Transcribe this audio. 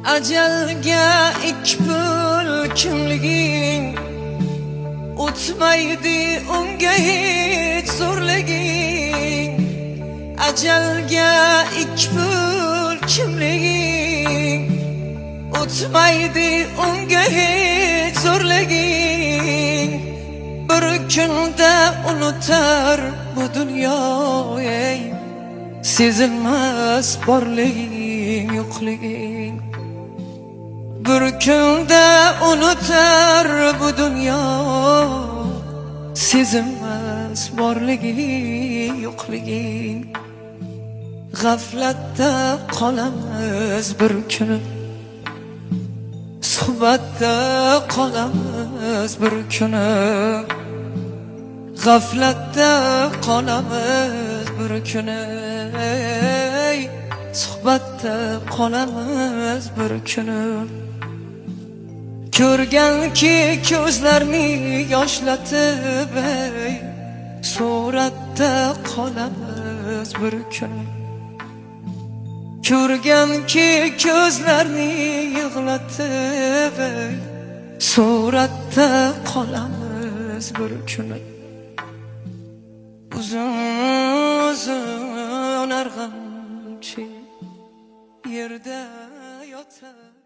Ajalga ikbul kimliging o'tmaydi unga hech zo'rliging. Ajalga ikbul kimliging o'tmaydi unga hech zo'rliging. Bir kunda unutar bu dunyo ey, sezilmas borliging yo'qliging. Bir kunda unutar bu dunyo, sezilmas borliging yo'qliging. G'aflatda qolamiz bir kuni, suhbatda qolamiz bir kuni. G'aflatda qolamiz bir kuni, suhbatda qolamiz bir kuni. Ko'rganki ko'zlarni yoshlatib ey, suratda qolamiz bir kuni. Ko'rganki ko'zlarni yig'latib ey, suratda qolamiz bir kuni. Uzun arg'amchi yerda yotar.